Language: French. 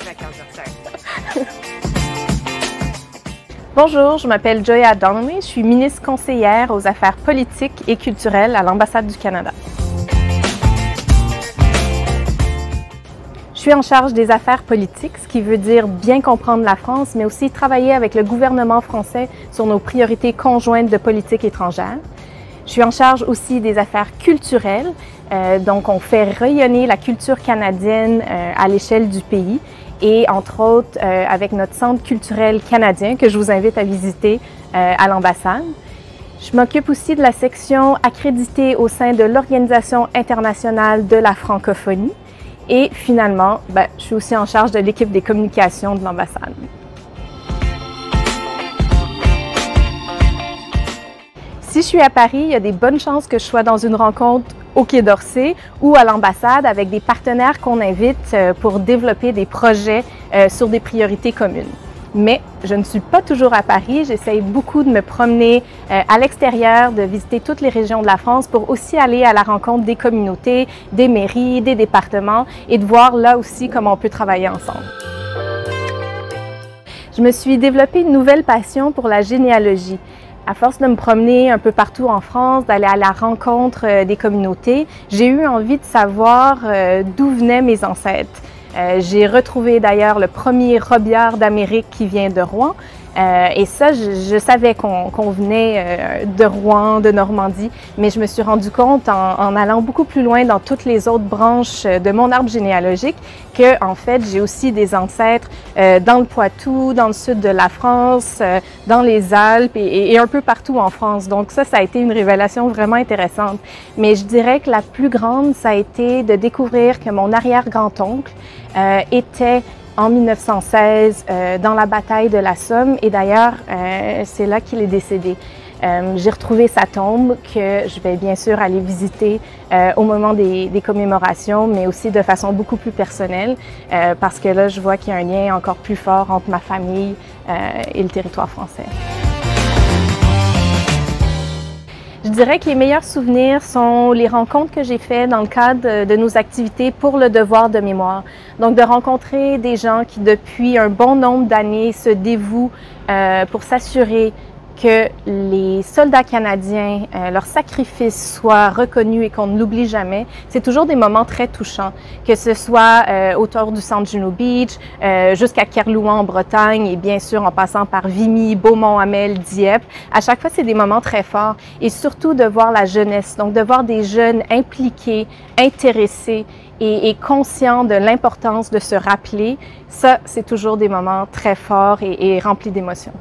à 15h05. Bonjour, je m'appelle Joya Donnelly, je suis ministre conseillère aux affaires politiques et culturelles à l'ambassade du Canada. Je suis en charge des affaires politiques, ce qui veut dire bien comprendre la France, mais aussi travailler avec le gouvernement français sur nos priorités conjointes de politique étrangère. Je suis en charge aussi des affaires culturelles, donc on fait rayonner la culture canadienne à l'échelle du pays et entre autres avec notre centre culturel canadien que je vous invite à visiter à l'ambassade. Je m'occupe aussi de la section accréditée au sein de l'Organisation internationale de la francophonie. Et finalement, je suis aussi en charge de l'équipe des communications de l'ambassade. Si je suis à Paris, il y a des bonnes chances que je sois dans une rencontre au Quai d'Orsay ou à l'ambassade avec des partenaires qu'on invite pour développer des projets sur des priorités communes. Mais je ne suis pas toujours à Paris, j'essaye beaucoup de me promener à l'extérieur, de visiter toutes les régions de la France pour aussi aller à la rencontre des communautés, des mairies, des départements et de voir là aussi comment on peut travailler ensemble. Je me suis développé une nouvelle passion pour la généalogie. À force de me promener un peu partout en France, d'aller à la rencontre des communautés, j'ai eu envie de savoir d'où venaient mes ancêtres. J'ai retrouvé d'ailleurs le premier robillard d'Amérique qui vient de Rouen. Et ça, je savais qu'on venait de Rouen, de Normandie, mais je me suis rendu compte en allant beaucoup plus loin dans toutes les autres branches de mon arbre généalogique que, en fait, j'ai aussi des ancêtres dans le Poitou, dans le sud de la France, dans les Alpes et un peu partout en France. Donc ça a été une révélation vraiment intéressante. Mais je dirais que la plus grande, ça a été de découvrir que mon arrière-grand-oncle était en 1916 dans la bataille de la Somme et d'ailleurs c'est là qu'il est décédé. J'ai retrouvé sa tombe que je vais bien sûr aller visiter au moment des commémorations, mais aussi de façon beaucoup plus personnelle parce que là je vois qu'il y a un lien encore plus fort entre ma famille et le territoire français. Je dirais que les meilleurs souvenirs sont les rencontres que j'ai faites dans le cadre de nos activités pour le devoir de mémoire. Donc de rencontrer des gens qui depuis un bon nombre d'années se dévouent pour s'assurer que les soldats canadiens, leur sacrifice soit reconnu et qu'on ne l'oublie jamais. C'est toujours des moments très touchants, que ce soit autour du centre Juno Beach, jusqu'à Kerlouan en Bretagne et bien sûr en passant par Vimy, Beaumont-Hamel, Dieppe. À chaque fois, c'est des moments très forts et surtout de voir la jeunesse, donc de voir des jeunes impliqués, intéressés et conscients de l'importance de se rappeler. Ça, c'est toujours des moments très forts et remplis d'émotions.